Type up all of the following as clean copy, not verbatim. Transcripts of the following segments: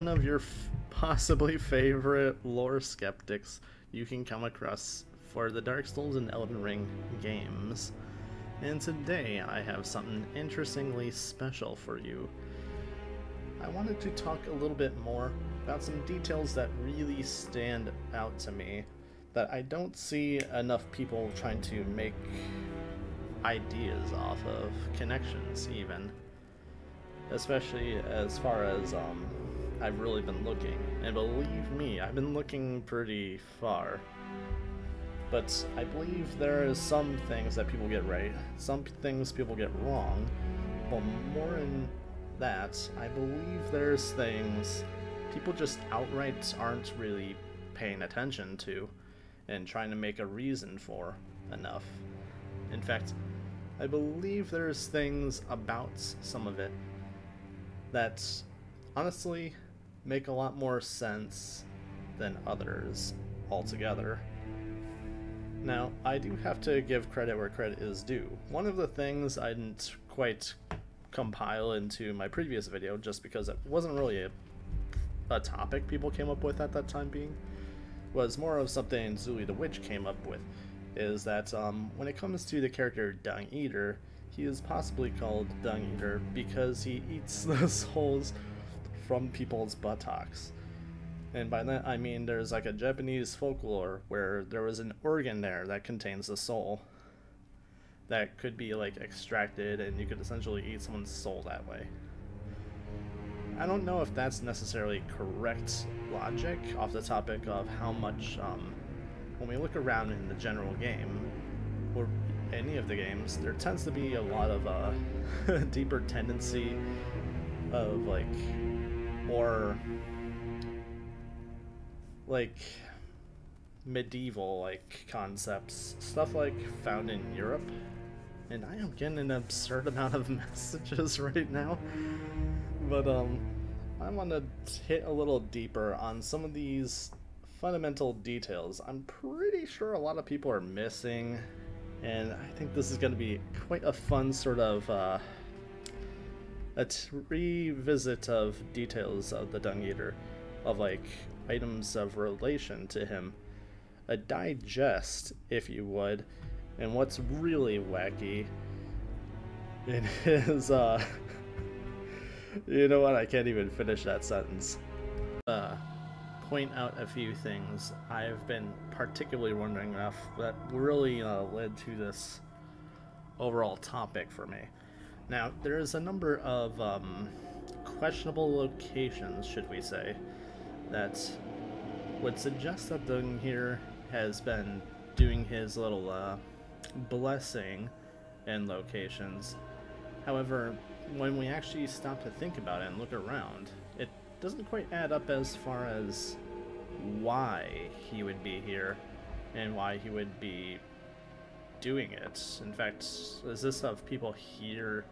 One of your possibly favorite lore skeptics you can come across for the Dark Souls and Elden Ring games. And today I have something interestingly special for you. I wanted to talk a little bit more about some details that really stand out to me that I don't see enough people trying to make ideas off of, connections even. Especially as far as I've really been looking, and believe me, I've been looking pretty far. But I believe there are some things that people get right, some things people get wrong, but more than that, I believe there's things people just outright aren't really paying attention to and trying to make a reason for enough. In fact, I believe there's things about some of it that honestly make a lot more sense than others altogether. Now, I do have to give credit where credit is due. One of the things I didn't quite compile into my previous video, just because it wasn't really a topic people came up with at that time being, was more of something Zuli the Witch came up with, is that when it comes to the character Dung Eater, he is possibly called Dung Eater because he eats the souls from people's buttocks. And by that I mean there's like a Japanese folklore where there was an organ there that contains a soul that could be like extracted, and you could essentially eat someone's soul that way. I don't know if that's necessarily correct logic off the topic of how much when we look around in the general game or any of the games, there tends to be a lot of deeper tendency of like more like medieval like concepts, stuff like found in Europe. And I am getting an absurd amount of messages right now, but I want to hit a little deeper on some of these fundamental details I'm pretty sure a lot of people are missing, and I think this is going to be quite a fun sort of a revisit of details of the Dung Eater, of like items of relation to him, a digest, if you would. And what's really wacky in his you know what, I can't even finish that sentence. Point out a few things I've been particularly wondering about that really led to this overall topic for me. Now, there is a number of questionable locations, should we say, that would suggest that Dung here has been doing his little blessing in locations. However, when we actually stop to think about it and look around, it doesn't quite add up as far as why he would be here and why he would be doing it. In fact, is this of people here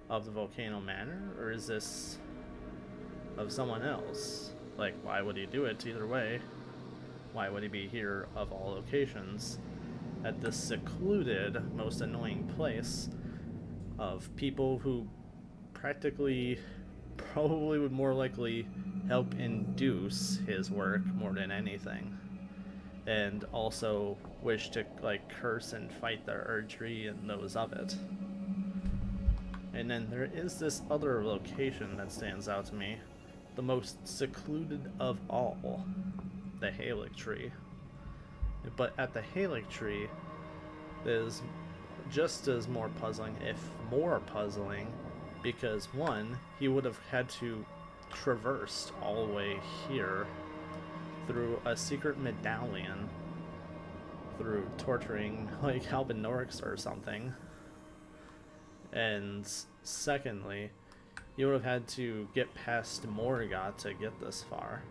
of the Volcano Manor, or is this of someone else? Like, why would he do it either way? Why would he be here of all locations at this secluded, most annoying place of people who practically probably would more likely help induce his work more than anything, and also wish to like curse and fight the Erdtree and those of it. And then there is this other location that stands out to me, the most secluded of all, the Haligtree. But at the Haligtree is just as more puzzling, if more puzzling, because one, he would have had to traverse all the way here through a secret medallion, through torturing like Albinorics or something. And secondly, he would have had to get past Morgott to get this far.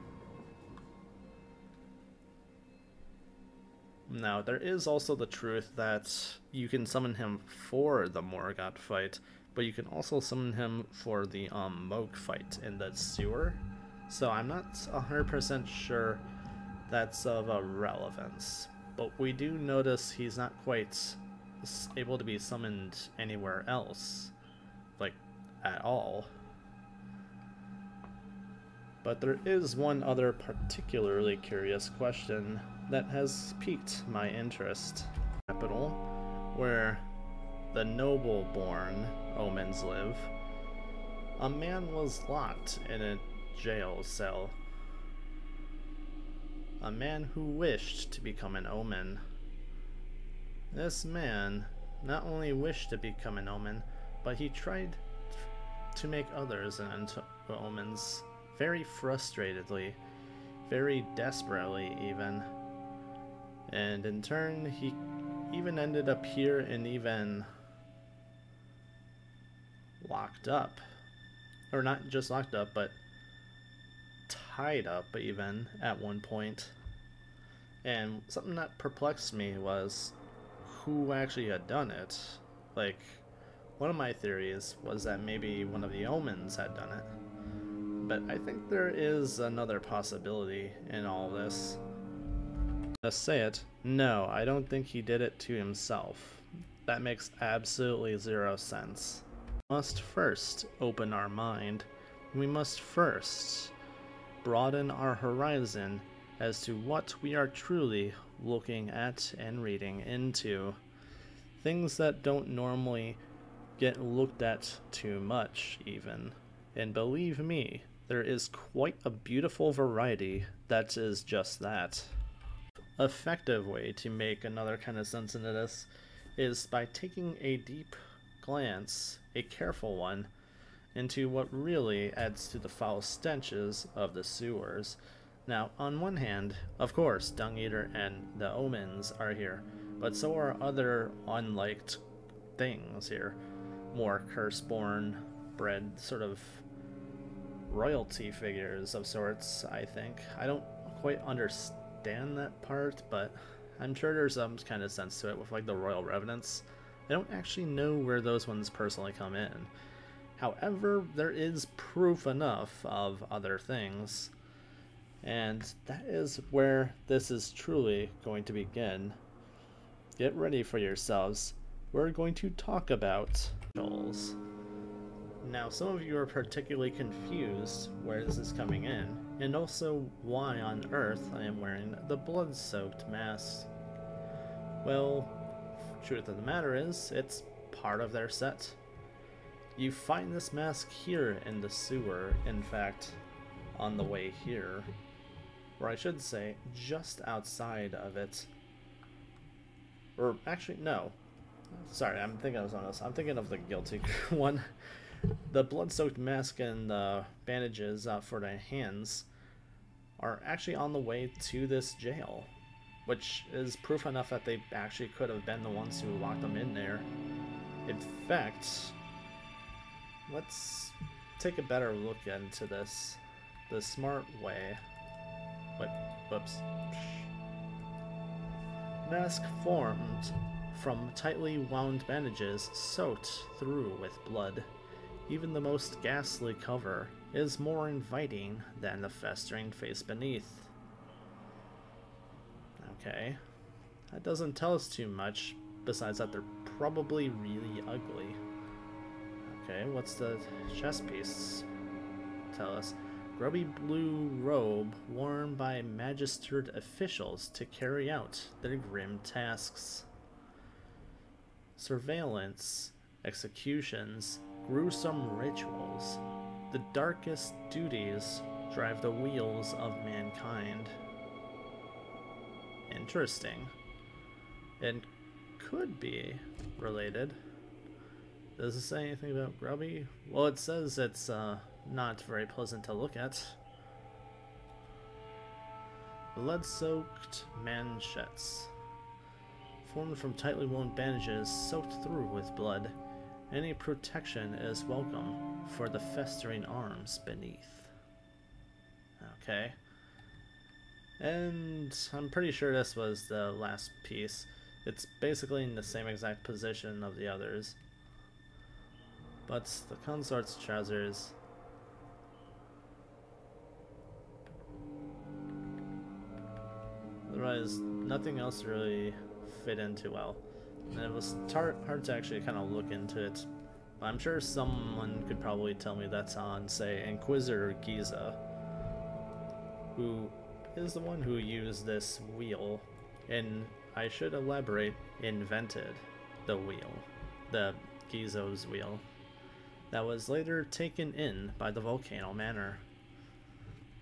Now, there is also the truth that you can summon him for the Morgott fight, but you can also summon him for the Moog fight in the sewer. So I'm not 100% sure that's of a relevance. But we do notice he's not quite able to be summoned anywhere else, like, at all. But there is one other particularly curious question that has piqued my interest. Capital, where the noble-born omens live, a man was locked in a jail cell. A man who wished to become an omen. This man not only wished to become an omen, but he tried to make others into omens very frustratedly, very desperately even. And in turn, he even ended up here and even locked up. Or not just locked up, but tied up even at one point. And something that perplexed me was who actually had done it. Like, one of my theories was that maybe one of the omens had done it. But I think there is another possibility in all this. Let's say it. No, I don't think he did it to himself. That makes absolutely zero sense. We must first open our mind. We must first broaden our horizon as to what we are truly looking at and reading into. Things that don't normally get looked at too much, even. And believe me, there is quite a beautiful variety that is just that. Effective way to make another kind of sense into this is by taking a deep glance, a careful one, into what really adds to the foul stenches of the sewers. Now, on one hand, of course, Dung Eater and the omens are here, but so are other unliked things here. More curse-born, bred sort of royalty figures of sorts, I think. I don't quite understand that part, but I'm sure there's some kind of sense to it with like the royal revenants. I don't actually know where those ones personally come in. However, there is proof enough of other things, and that is where this is truly going to begin. Get ready for yourselves. We're going to talk about officials. Now, some of you are particularly confused where this is coming in, and also why on earth I am wearing the blood-soaked mask. Well, truth of the matter is, it's part of their set. You find this mask here in the sewer, in fact, on the way here. Or I should say, just outside of it. Or actually, no. Sorry, I'm thinking of something else. I'm thinking of the guilty one. The blood-soaked mask and the bandages for the hands are actually on the way to this jail, which is proof enough that they actually could have been the ones who locked them in there. In fact, let's take a better look into this the smart way. Whoops. Mask formed from tightly wound bandages soaked through with blood. Even the most ghastly cover is more inviting than the festering face beneath. Okay, that doesn't tell us too much, besides that they're probably really ugly. Okay, what's the chest piece tell us? Grubby blue robe worn by magistered officials to carry out their grim tasks. Surveillance, executions, gruesome rituals. The darkest duties drive the wheels of mankind. Interesting. And could be related. Does it say anything about Grubby? Well, it says it's not very pleasant to look at. Blood-soaked manchettes. Formed from tightly wound bandages soaked through with blood. Any protection is welcome for the festering arms beneath. Okay. And I'm pretty sure this was the last piece. It's basically in the same exact position of the others. But the consort's trousers... Otherwise, nothing else really fit in too well. And it was hard to actually kind of look into it. I'm sure someone could probably tell me that's on, say, Inquisitor Giza. who is the one who used this wheel, and I should elaborate, invented the wheel, the Gizo's wheel, that was later taken in by the Volcano Manor.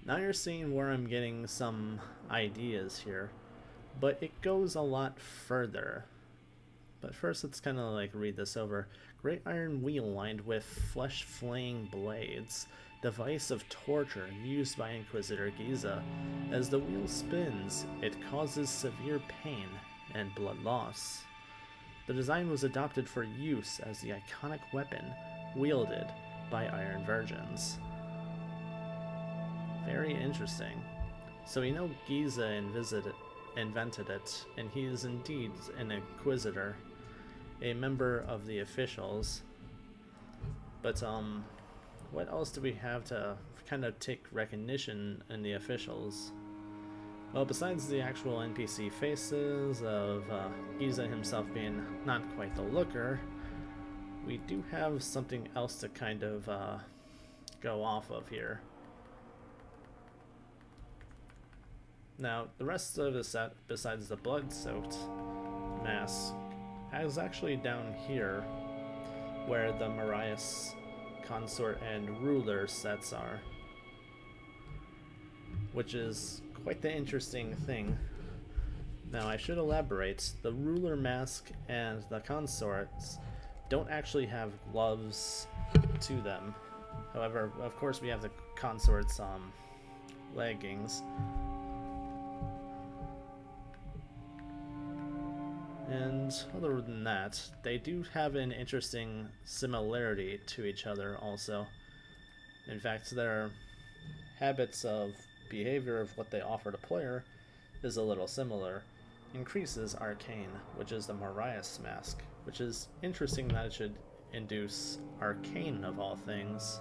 Now you're seeing where I'm getting some ideas here, but it goes a lot further. But first, let's kind of like read this over. Great iron wheel lined with flesh-flaying blades, device of torture used by Inquisitor Giza. As the wheel spins, it causes severe pain and blood loss. The design was adopted for use as the iconic weapon wielded by Iron Virgins. Very interesting. So we know Giza invented it, and he is indeed an Inquisitor, a member of the Officials. But what else do we have to kind of take recognition in the Officials? Well, besides the actual NPC faces of Giza himself being not quite the looker, we do have something else to kind of go off of here. Now, the rest of the set, besides the blood-soaked mask, is actually down here where the Marais consort and ruler sets are, which is quite the interesting thing. Now, I should elaborate. The ruler mask and the consorts don't actually have gloves to them. However, of course, we have the consorts leggings. And other than that, they do have an interesting similarity to each other also. In fact, their habits of behavior of what they offer to player is a little similar. Increases arcane, which is the Marais mask, which is interesting that it should induce arcane of all things.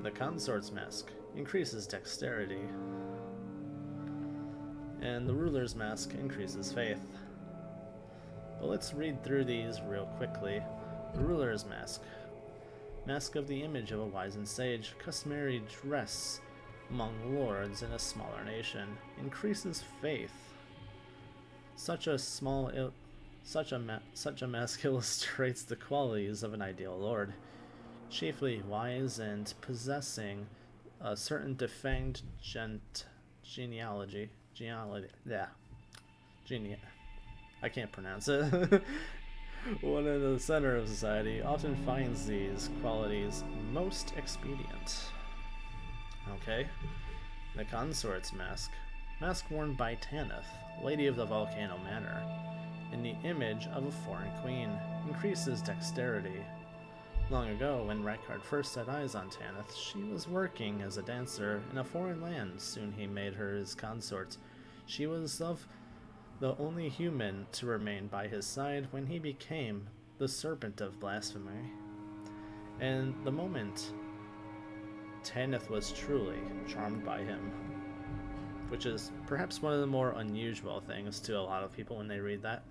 The consort's mask increases dexterity, and the ruler's mask increases faith. But let's read through these real quickly. The ruler's mask. Mask of the image of a wizened sage, customary dress among lords in a smaller nation. Increases faith. Such a mask illustrates the qualities of an ideal lord. Chiefly wise and possessing a certain defanged genealogy. I can't pronounce it. One in the center of society often finds these qualities most expedient. Okay. The consort's mask. Mask worn by Tanith, Lady of the Volcano Manor, in the image of a foreign queen. Increases dexterity. Long ago, when Rykard first set eyes on Tanith, she was working as a dancer in a foreign land. Soon he made her his consort. She was the only human to remain by his side when he became the Serpent of Blasphemy. And the moment, Tanith was truly charmed by him, which is perhaps one of the more unusual things to a lot of people when they read that.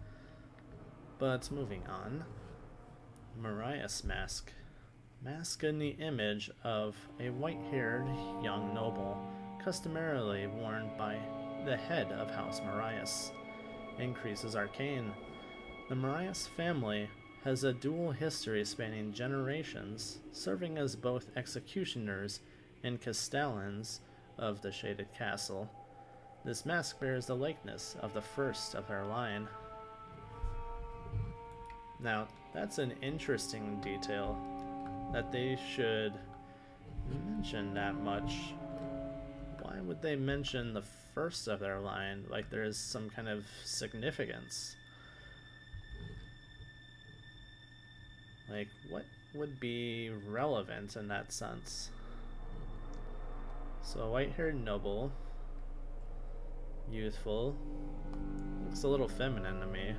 But moving on, Marais mask. Mask in the image of a white-haired young noble, customarily worn by the head of House Marais. Increases arcane. The Marais family has a dual history spanning generations, serving as both executioners and castellans of the Shaded Castle. This mask bears the likeness of the first of their line. Now, that's an interesting detail that they should mention that much. Why would they mention the first of their line like there is some kind of significance? Like, what would be relevant in that sense? So, white-haired noble, youthful, looks a little feminine to me.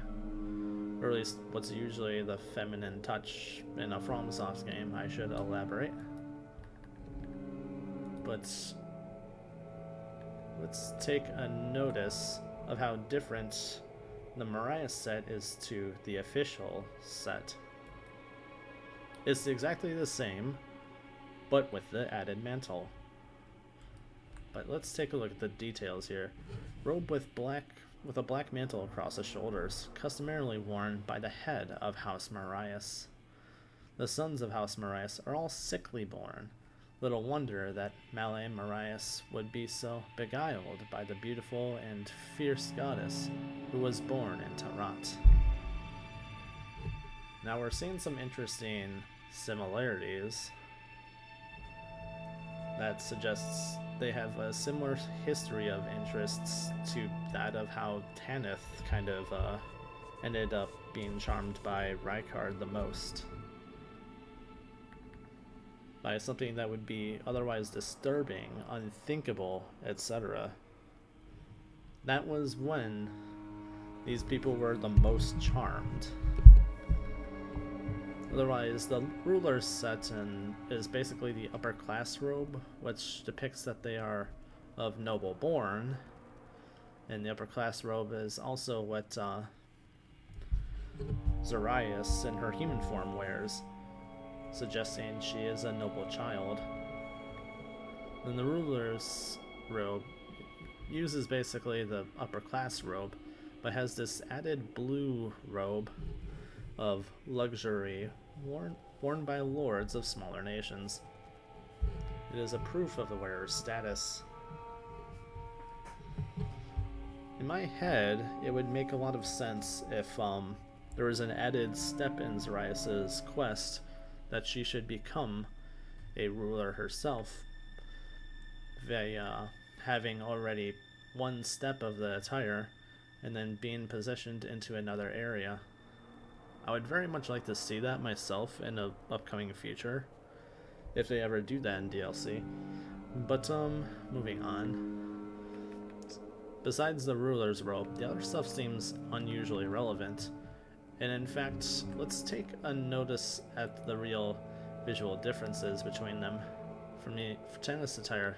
Or at least what's usually the feminine touch in a Fromsoft game, I should elaborate. But let's take a notice of how different the Marais set is to the official set. It's exactly the same, but with the added mantle. but let's take a look at the details here. Robe with a black mantle across the shoulders, customarily worn by the head of House Marais. The sons of House Marais are all sickly born. Little wonder that Malay Marais would be so beguiled by the beautiful and fierce goddess who was born in Tarat. Now we're seeing some interesting similarities that suggests they have a similar history of interests to that of how Tanith kind of ended up being charmed by Rykard the most. By something that would be otherwise disturbing, unthinkable, etc. That was when these people were the most charmed. Otherwise, the ruler's set is basically the upper class robe, which depicts that they are of noble born. And the upper class robe is also what Zarias in her human form wears, suggesting she is a noble child. Then the ruler's robe uses basically the upper class robe, but has this added blue robe of luxury worn by lords of smaller nations. It is a proof of the wearer's status. In my head, it would make a lot of sense if there was an added step in Zarias' quest that she should become a ruler herself via having already one step of the attire and then being positioned into another area. I would very much like to see that myself in an upcoming future, if they ever do that in DLC. But moving on. Besides the ruler's robe, the other stuff seems unusually relevant. And in fact, let's take a notice at the real visual differences between them. From the Tanith's attire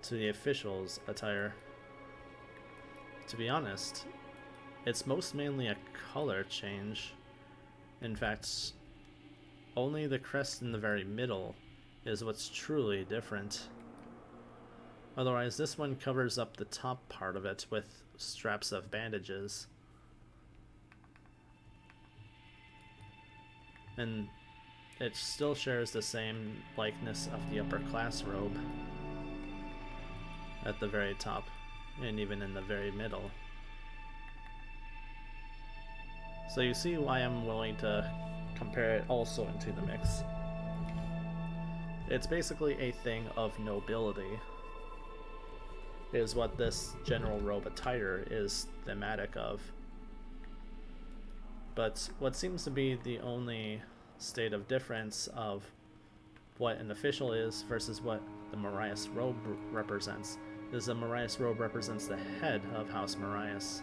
to the official's attire. To be honest, it's most mainly a color change. In fact, only the crest in the very middle is what's truly different. Otherwise, this one covers up the top part of it with straps of bandages. And it still shares the same likeness of the upper class robe at the very top, and even in the very middle. So you see why I'm willing to compare it also into the mix. It's basically a thing of nobility, is what this general robe attire is thematic of. But what seems to be the only state of difference of what an official is versus what the Marais robe represents is the Marais robe represents the head of House Marais,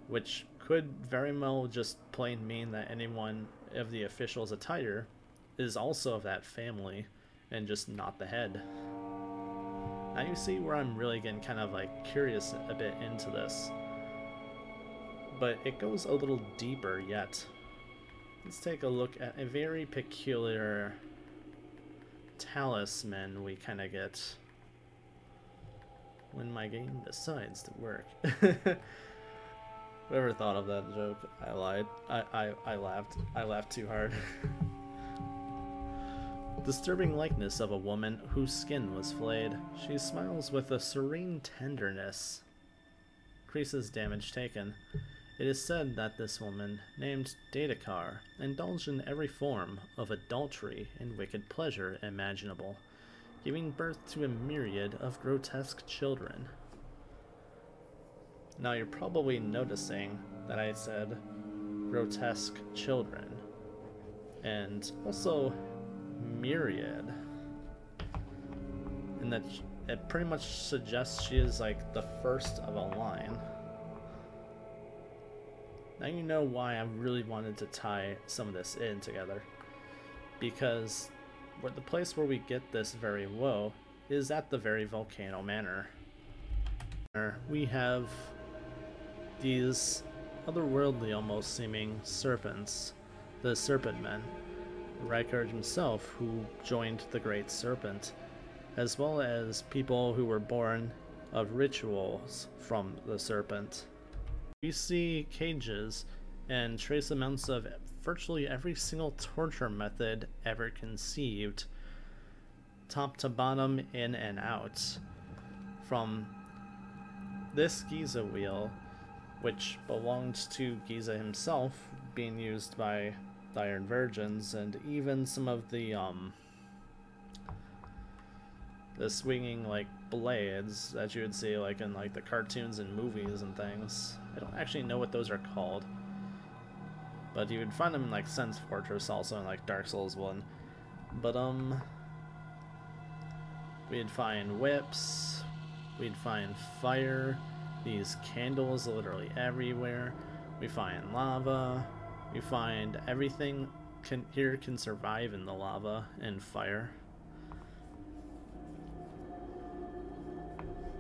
which could very well just plain mean that anyone of the official's attire is also of that family and just not the head. Now you see where I'm really getting kind of like curious a bit into this, but it goes a little deeper yet. Let's take a look at a very peculiar talisman we kind of get when my game decides to work. Whoever thought of that joke, I lied. I laughed. I laughed too hard. Disturbing likeness of a woman whose skin was flayed. She smiles with a serene tenderness. Increases damage taken. It is said that this woman, named Datakar, indulged in every form of adultery and wicked pleasure imaginable, giving birth to a myriad of grotesque children. Now you're probably noticing that I said grotesque children, and also myriad, and that it pretty much suggests she is like the first of a line. Now you know why I really wanted to tie some of this in together, because the place where we get this very woe is at the very Volcano Manor. We have these otherworldly almost seeming serpents, the serpent men, Rykard himself, who joined the Great Serpent, as well as people who were born of rituals from the Serpent. We see cages and trace amounts of virtually every single torture method ever conceived, top to bottom, in and out. From this Giza wheel, which belonged to Giza himself, being used by the Iron Virgins, and even some of the swinging like blades that you would see like in like the cartoons and movies and things. I don't actually know what those are called, but you would find them in like Sense Fortress, also in like Dark Souls 1. But we'd find whips, we'd find fire, these candles literally everywhere, we find lava, we find everything here can survive in the lava and fire.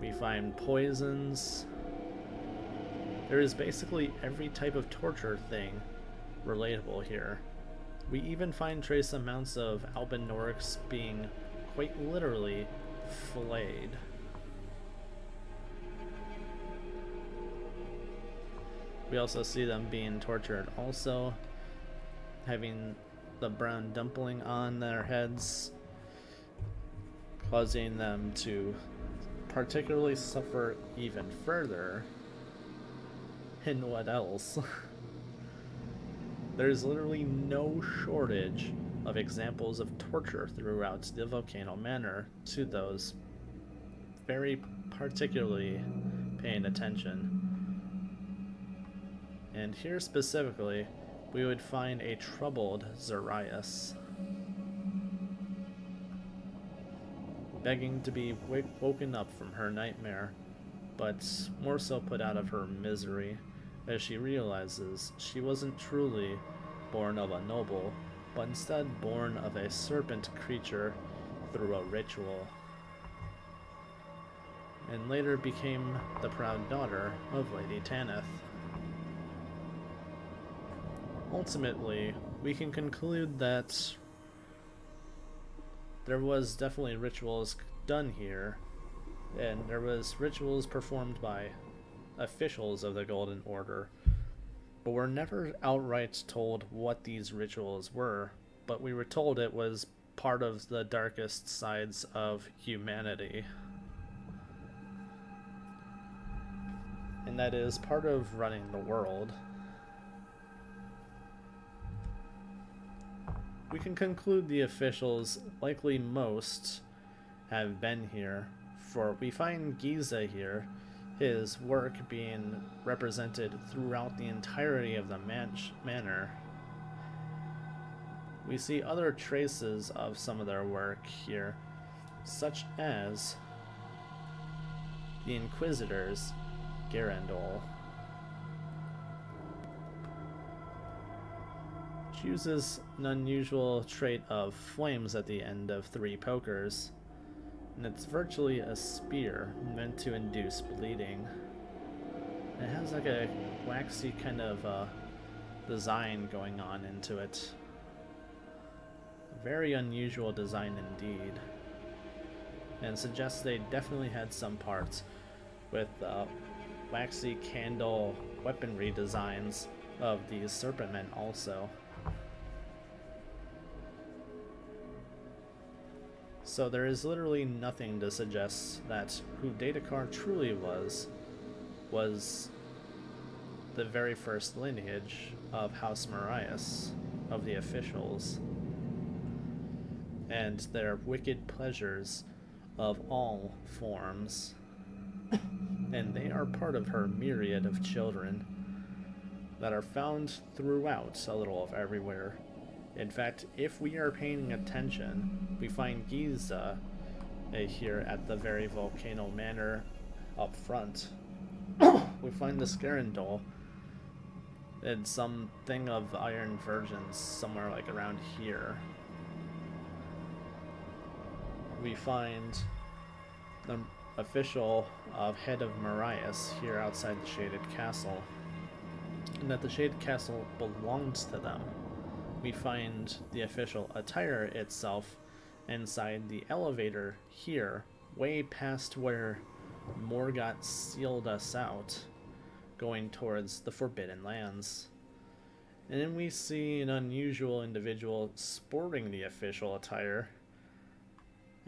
We find poisons. There is basically every type of torture thing relatable here. We even find trace amounts of Albinorics being quite literally flayed. We also see them being tortured, also having the brown dumpling on their heads, causing them to particularly suffer even further. And what else? There's literally no shortage of examples of torture throughout the Volcano Manor to those very particularly paying attention. And here specifically, we would find a troubled Zarias, begging to be woken up from her nightmare, but more so put out of her misery, as she realizes she wasn't truly born of a noble, but instead born of a serpent creature through a ritual, and later became the proud daughter of Lady Tanith. Ultimately, we can conclude that there was definitely rituals done here, and there was rituals performed by officials of the Golden Order, but we're never outright told what these rituals were, but we were told it was part of the darkest sides of humanity. And that is part of running the world. We can conclude the officials, likely most, have been here, for we find Giza here, his work being represented throughout the entirety of the manor. We see other traces of some of their work here, such as the Inquisitor's Garandol. Uses an unusual trait of flames at the end of 3 pokers, and it's virtually a spear meant to induce bleeding. It has like a waxy kind of design going on into it. A very unusual design indeed, and suggests they definitely had some parts with waxy candle weaponry designs of these serpent men also. So there is literally nothing to suggest that who Datakar truly was the very first lineage of House Marais, of the officials, and their wicked pleasures of all forms. And they are part of her myriad of children that are found throughout a little of everywhere. In fact, if we are paying attention, we find Giza here at the very Volcano Manor up front. We find the Scarandol and something of Iron Virgins somewhere like around here. We find the official of Head of Marais here outside the Shaded Castle, and that the Shaded Castle belongs to them, we find the official attire itself inside the elevator here, way past where Morgott sealed us out, going towards the Forbidden Lands. And then we see an unusual individual sporting the official attire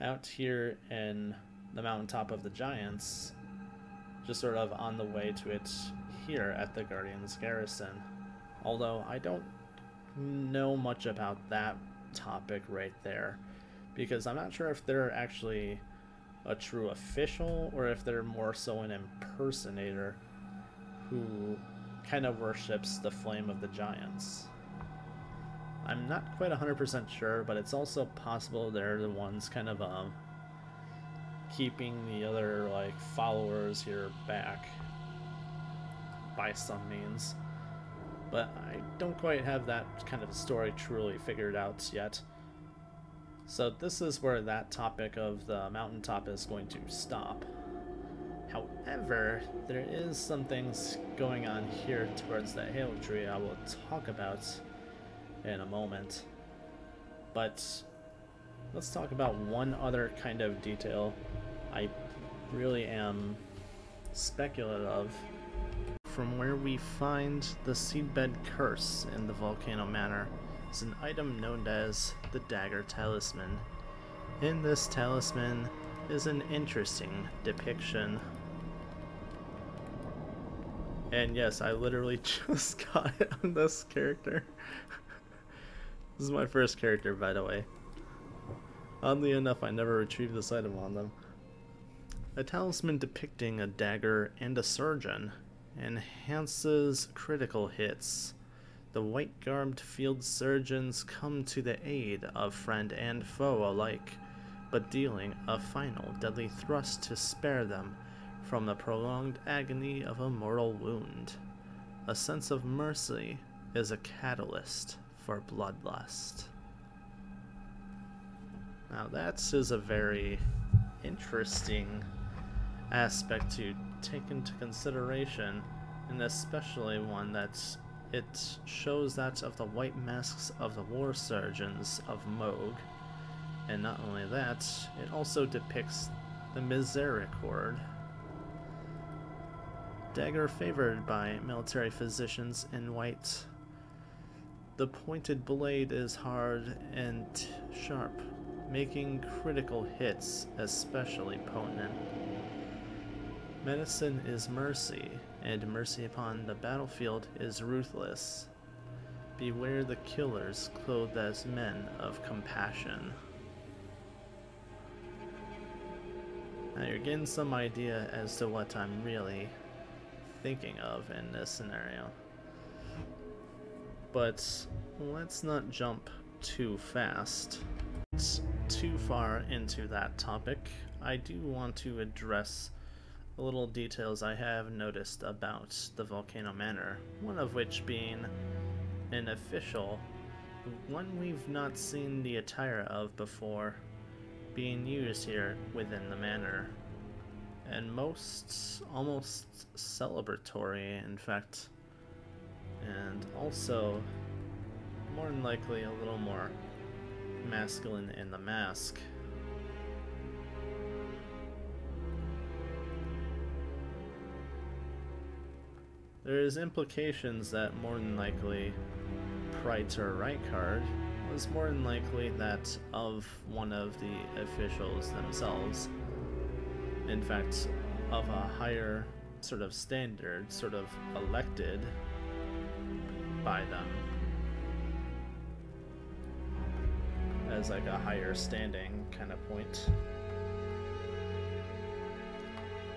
out here in the mountaintop of the Giants, just sort of on the way to it here at the Guardian's Garrison. Although I don't know much about that topic right there, because I'm not sure if they're actually a true official or if they're more so an impersonator who kind of worships the flame of the Giants. I'm not quite 100% sure, but it's also possible they're the ones kind of keeping the other like followers here back by some means. But I don't quite have that kind of story truly figured out yet. So this is where that topic of the mountaintop is going to stop. However, there is some things going on here towards the Haligtree I will talk about in a moment. But let's talk about one other kind of detail I really am speculative of. From where we find the Seedbed Curse in the Volcano Manor is an item known as the Dagger Talisman. In this talisman is an interesting depiction. And yes, I literally just got it on this character. This is my first character, by the way. Oddly enough, I never retrieved this item on them. A talisman depicting a dagger and a surgeon enhances critical hits. The white-garbed field surgeons come to the aid of friend and foe alike, but dealing a final deadly thrust to spare them from the prolonged agony of a mortal wound. A sense of mercy is a catalyst for bloodlust. Now that is a very interesting aspect to take into consideration, and especially one that it shows that of the white masks of the war surgeons of Moog. And not only that, it also depicts the Misericord, dagger favored by military physicians in white. The pointed blade is hard and sharp, making critical hits especially potent. Medicine is mercy, and mercy upon the battlefield is ruthless. Beware the killers clothed as men of compassion. Now you're getting some idea as to what I'm really thinking of in this scenario. But let's not jump too fast. Too far into that topic, I do want to address the little details I have noticed about the Volcano Manor, one of which being an official, one we've not seen the attire of before, being used here within the manor, and almost celebratory, in fact, and also more than likely a little more masculine in the mask. There's implications that more than likely Praetor Rykard was more than likely that of one of the officials themselves. In fact, of a higher sort of standard, sort of elected by them as like a higher standing kind of point.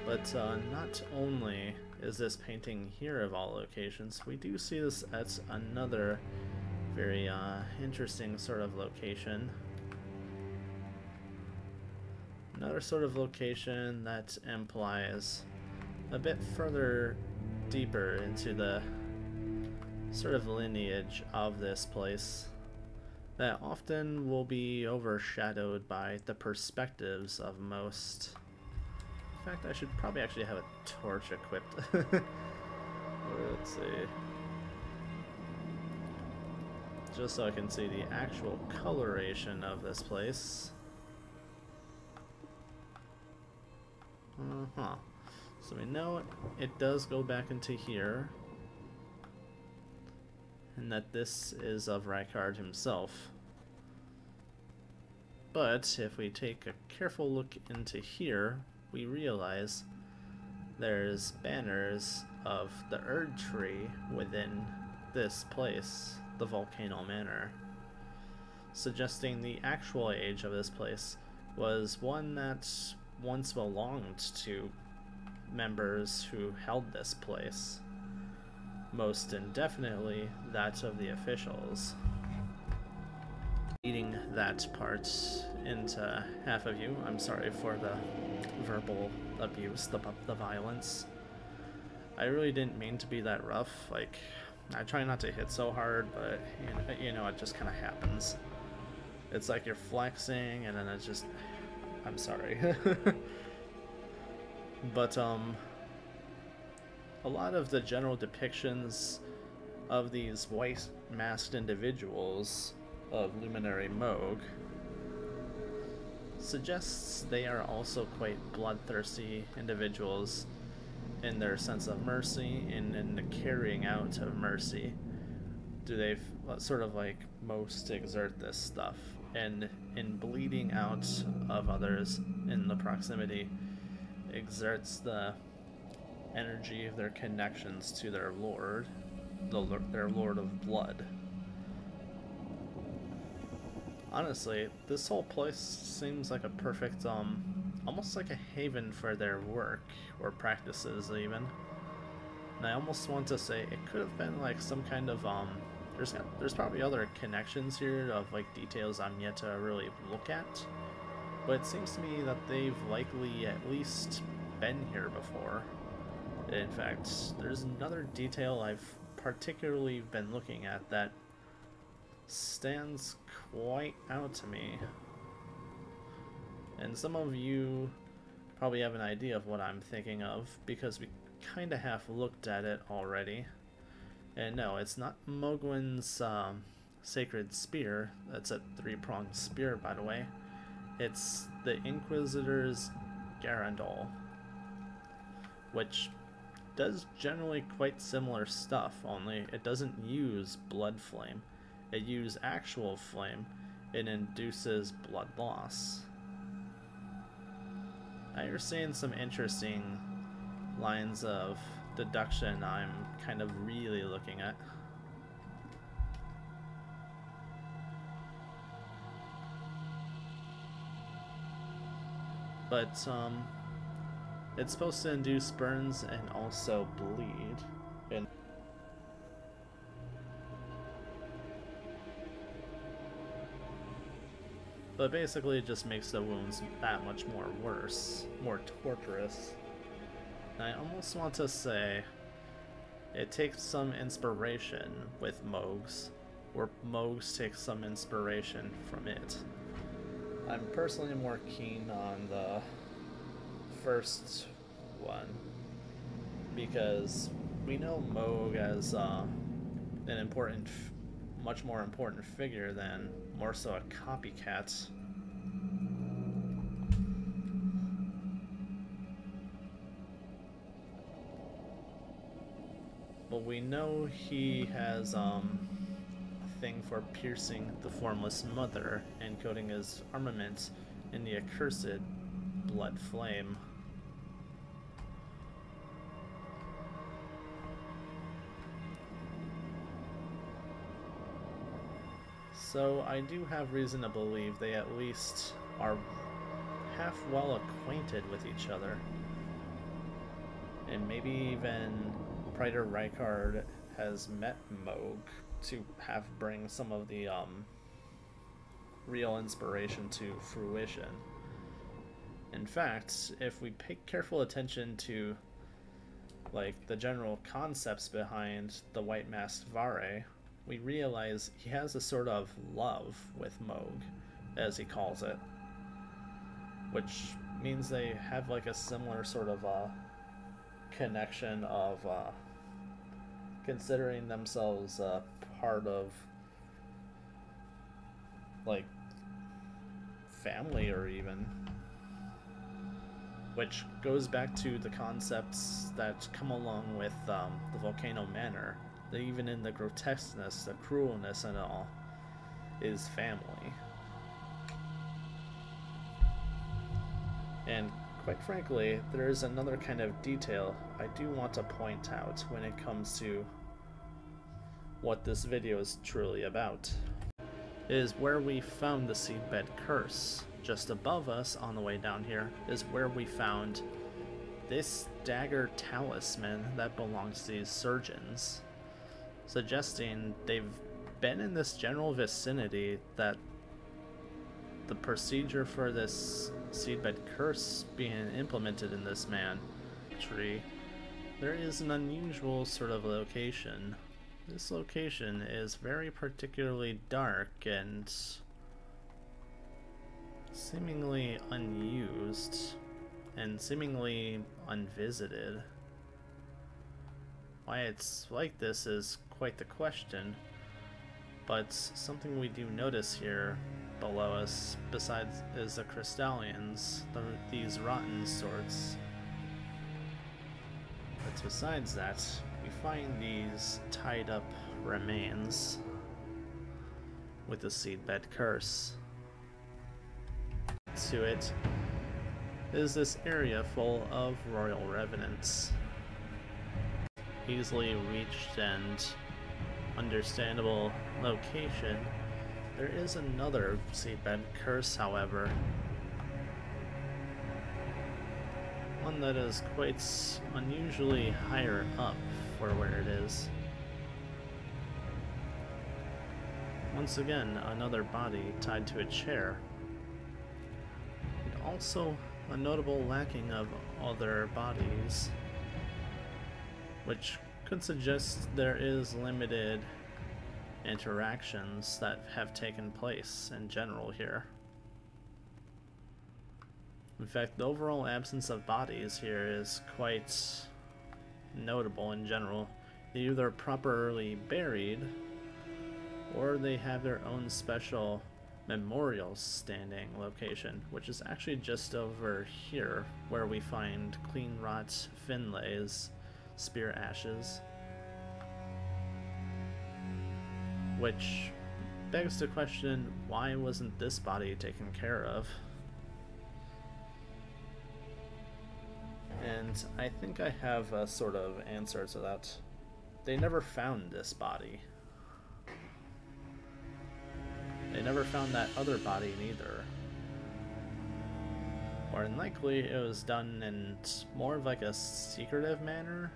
But not only is this painting here of all locations, we do see this at another very interesting sort of location. Another sort of location that implies a bit further deeper into the sort of lineage of this place that often will be overshadowed by the perspectives of most. In fact, I should probably actually have a torch equipped. Let's see. just so I can see the actual coloration of this place. So we know it does go back into here, and that this is of Rykard himself. But if we take a careful look into here, we realize there's banners of the Erd tree within this place, the Volcano Manor, suggesting the actual age of this place was one that once belonged to members who held this place, most indefinitely that of the officials. Eating that part into half of you, I'm sorry for the verbal abuse, the violence. I really didn't mean to be that rough. Like, I try not to hit so hard, but you know it just kind of happens. It's like you're flexing, and then it's just, I'm sorry. But a lot of the general depictions of these white masked individuals of Luminary Moog suggests they are also quite bloodthirsty individuals in their sense of mercy and in the carrying out of mercy. Do they sort of like most exert this stuff, and in bleeding out of others in the proximity exerts the energy of their connections to their lord, their lord of blood. Honestly, this whole place seems like a perfect, almost like a haven for their work, or practices even. And I almost want to say it could have been like some kind of, there's probably other connections here of like details I'm yet to really look at. But it seems to me that they've likely at least been here before. In fact, there's another detail I've particularly been looking at that stands quite out to me. And some of you probably have an idea of what I'm thinking of, because we kind of have looked at it already. And no, it's not Mogwin's sacred spear. That's a three-pronged spear, by the way. It's the Inquisitor's Garandol, which does generally quite similar stuff, only it doesn't use blood flame. It uses actual flame. It induces blood loss. Now you're seeing some interesting lines of deduction I'm kind of really looking at. But it's supposed to induce burns and also bleed. And but basically it just makes the wounds that much more worse, more torturous. And I almost want to say it takes some inspiration with Moogs, or Moogs take some inspiration from it. I'm personally more keen on the first one, because we know Moog as an important, much more important figure than more so a copycat. But we know he has thing for piercing the Formless Mother and coating his armament in the accursed blood flame. So I do have reason to believe they at least are half well acquainted with each other. And maybe even Praetor Rykard has met Moog to have bring some of the real inspiration to fruition. In fact, if we pay careful attention to like the general concepts behind the White Masked Vare, we realize he has a sort of love with Moog, as he calls it, which means they have like a similar sort of connection of considering themselves part of like, family or even. Which goes back to the concepts that come along with the Volcano Manor. That even in the grotesqueness, the cruelness and all, is family. And quite frankly, there is another kind of detail I do want to point out when it comes to what this video is truly about. It is where we found the seedbed curse. Just above us, on the way down here, is where we found this dagger talisman that belongs to these surgeons, suggesting they've been in this general vicinity, that the procedure for this seedbed curse being implemented in this man tree, there is an unusual sort of location. This location is very particularly dark and seemingly unused and seemingly unvisited. Why it's like this is quite the question, but something we do notice here below us besides is the crystallians, these rotten sorts. But besides that, we find these tied up remains with the seedbed curse. To it is this area full of royal revenants. Easily reached and understandable location. There is another seedbed curse, however. One that is quite unusually higher up for where it is. Once again, another body tied to a chair. And also a notable lacking of other bodies, which could suggest there is limited interactions that have taken place in general here. In fact, the overall absence of bodies here is quite notable in general. They're either properly buried, or they have their own special memorial standing location, which is actually just over here, where we find clean rot Finlay's spear ashes. Which begs to question, why wasn't this body taken care of? And I think I have a sort of answer to that. They never found this body. They never found that other body neither. More than likely, it was done in more of like a secretive manner.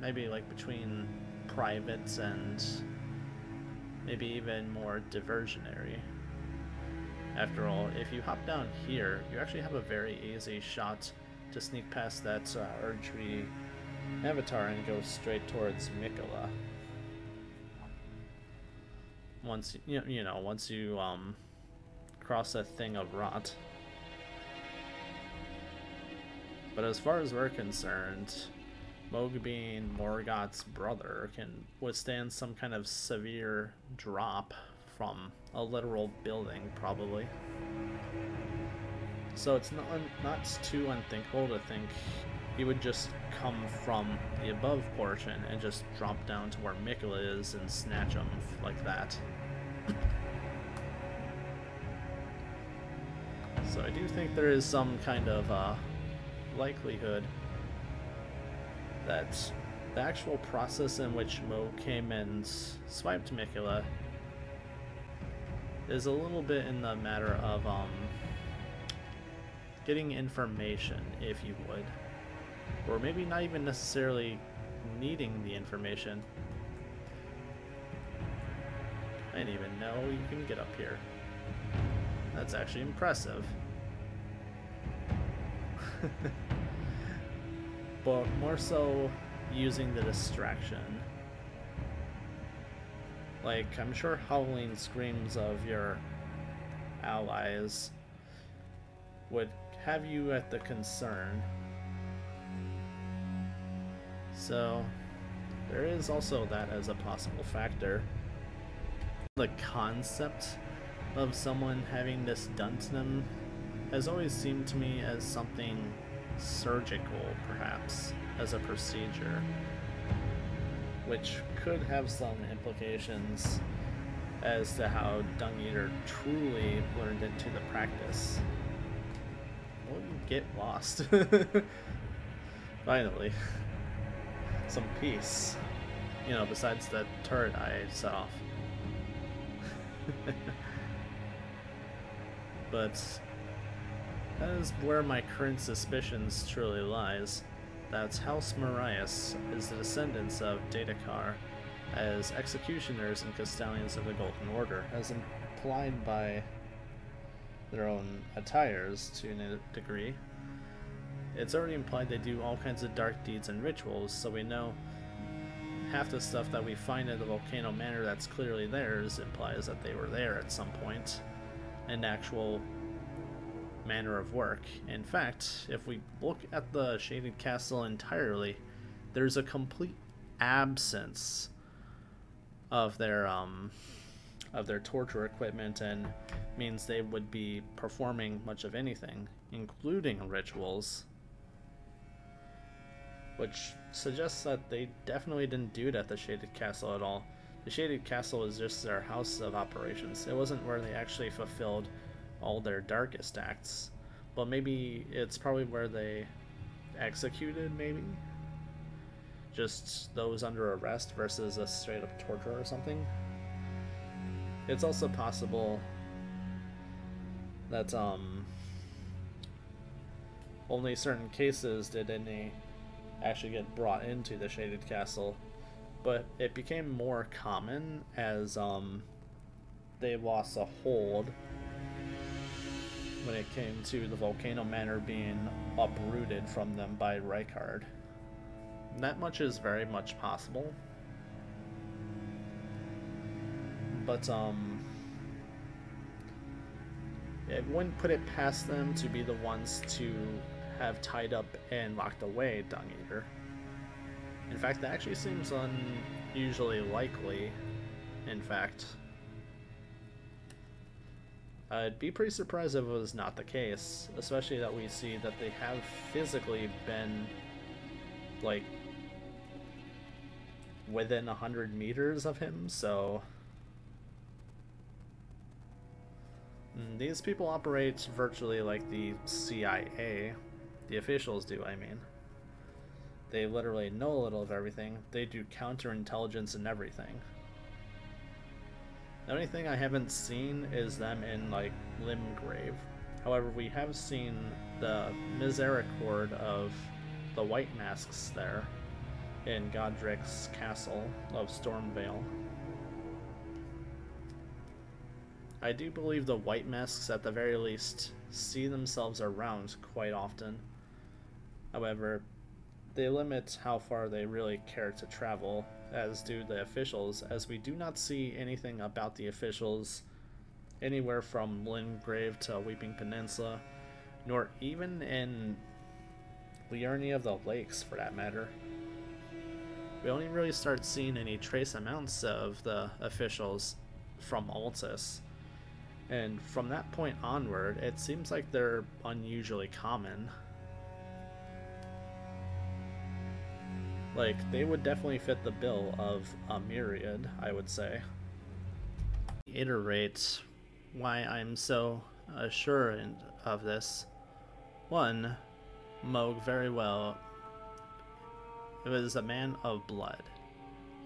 Maybe like between privates and maybe even more diversionary. After all, if you hop down here, you actually have a very easy shot to sneak past that Erdtree avatar and go straight towards Mikola. Once once you cross that thing of rot. But as far as we're concerned, Moog being Morgoth's brother can withstand some kind of severe drop from a literal building, probably. So it's not too unthinkable to think he would just come from the above portion and just drop down to where Mikola is and snatch him like that. So I do think there is some kind of likelihood that the actual process in which Mo came and swiped Mikola is a little bit in the matter of getting information, if you would. Or maybe not even necessarily needing the information. I didn't even know you can get up here. That's actually impressive. But more so using the distraction. Like, I'm sure howling screams of your allies would have you at the concern. So there is also that as a possible factor. The concept of someone having this done to them has always seemed to me as something surgical, perhaps, as a procedure, which could have some implications as to how Dung Eater truly learned into the practice. Well, you get lost. Finally. Some peace. You know, besides that turret I set off. But that is where my current suspicions truly lies. That House Marais is the descendants of Datakar as executioners and custodians of the Golden Order, as implied by their own attires to a degree. It's already implied they do all kinds of dark deeds and rituals, so we know half the stuff that we find at the Volcano Manor that's clearly theirs implies that they were there at some point, an actual manner of work. In fact, if we look at the Shaded Castle entirely, there's a complete absence of their torture equipment, and means they would be performing much of anything, including rituals, which suggests that they definitely didn't do it at the Shaded Castle at all. The Shaded Castle is just their house of operations. It wasn't where they actually fulfilled all their darkest acts. But maybe it's probably where they executed, maybe? Just those under arrest versus a straight up torture or something? It's also possible that only certain cases did any actually get brought into the Shaded Castle, but it became more common as they lost a hold when it came to the Volcano Manor being uprooted from them by Rykard. That much is very much possible. But it wouldn't put it past them to be the ones to have tied up and locked away Dung Eater. In fact, that actually seems unusually likely, in fact. I'd be pretty surprised if it was not the case, especially that we see that they have physically been, like, within 100 meters of him, so these people operate virtually like the CIA, the officials do, I mean. They literally know a little of everything. They do counterintelligence and everything. The only thing I haven't seen is them in, like, Limgrave. However, we have seen the misericord of the White Masks there in Godric's Castle of Stormvale. I do believe the White Masks, at the very least, see themselves around quite often. However, they limit how far they really care to travel, as do the officials, as we do not see anything about the officials anywhere from Limgrave to Weeping Peninsula, nor even in Liurnia of the Lakes, for that matter. We only really start seeing any trace amounts of the officials from Altus, and from that point onward, it seems like they're unusually common. Like, they would definitely fit the bill of a myriad, I would say. Iterate why I'm so assured of this. One, Moog very well. It was a man of blood,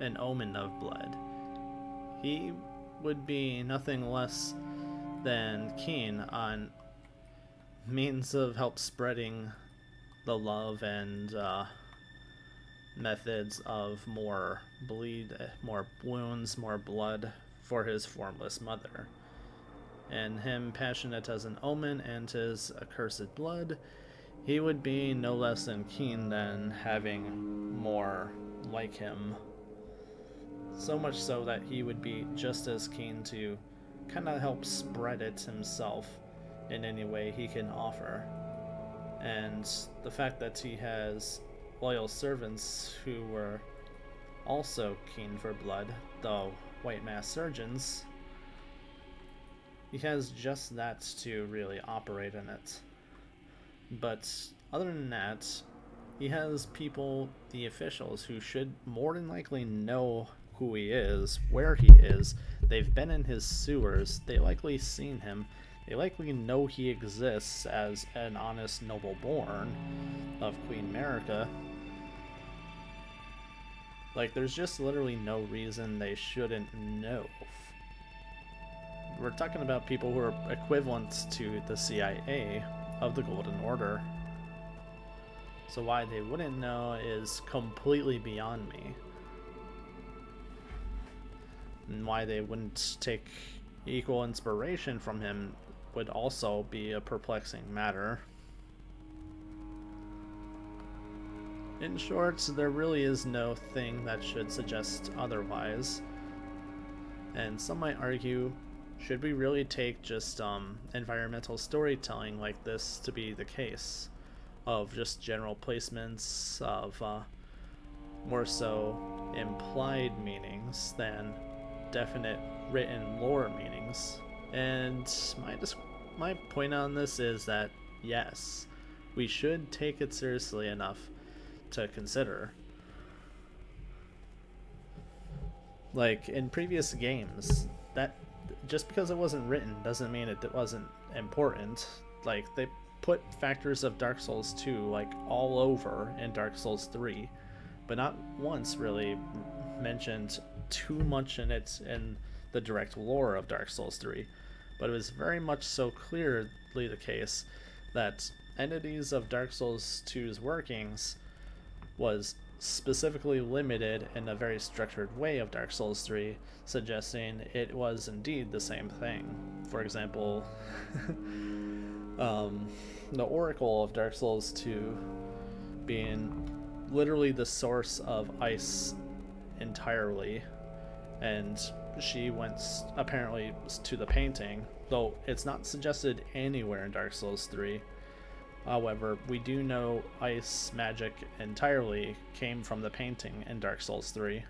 an omen of blood. He would be nothing less than keen on means of help spreading the love and methods of more bleed, more wounds, more blood for his formless mother. And him passionate as an omen and his accursed blood, he would be no less than keen than having more like him. So much so that he would be just as keen to kind of help spread it himself in any way he can offer. And the fact that he has loyal servants who were also keen for blood, though white mass surgeons, he has just that to really operate in it. But other than that, he has people, the officials, who should more than likely know who he is, where he is. They've been in his sewers, they likely seen him, they likely know he exists as an honest noble born of Queen America. Like, there's just literally no reason they shouldn't know. We're talking about people who are equivalent to the CIA of the Golden Order. So why they wouldn't know is completely beyond me. And why they wouldn't take equal inspiration from him would also be a perplexing matter. In short, there really is no thing that should suggest otherwise. And some might argue, should we really take just environmental storytelling like this to be the case? Of just general placements of more so implied meanings than definite written lore meanings. And my point on this is that yes, we should take it seriously enough to consider. Like in previous games, that just because it wasn't written doesn't mean it wasn't important. Like they put factors of Dark Souls 2 like all over in Dark Souls 3, but not once really mentioned too much in the direct lore of Dark Souls 3. But it was very much so clearly the case that entities of Dark Souls 2's workings was specifically limited in a very structured way of Dark Souls 3, suggesting it was indeed the same thing. For example, the Oracle of Dark Souls 2 being literally the source of ice entirely, and she went apparently to the painting, though it's not suggested anywhere in Dark Souls 3. However, we do know ice magic entirely came from the painting in Dark Souls 3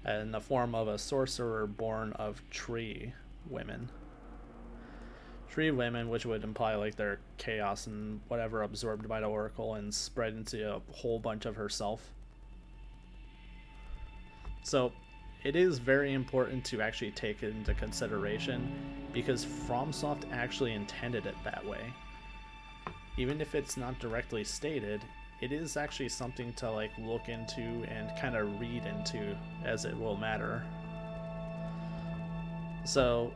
in the form of a sorcerer born of tree women. Tree women, which would imply like their chaos and whatever absorbed by the Oracle and spread into a whole bunch of herself. So it is very important to actually take it into consideration because Fromsoft actually intended it that way. Even if it's not directly stated, it is actually something to like look into and kind of read into, as it will matter. So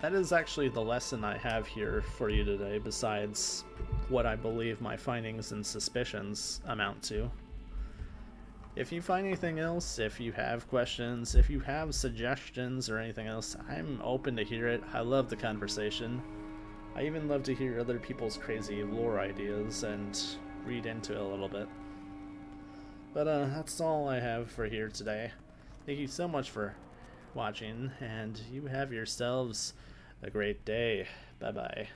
that is actually the lesson I have here for you today, besides what I believe my findings and suspicions amount to. If you find anything else, if you have questions, if you have suggestions or anything else, I'm open to hear it. I love the conversation. I even love to hear other people's crazy lore ideas and read into it a little bit. But that's all I have for here today. Thank you so much for watching, and you have yourselves a great day. Bye bye.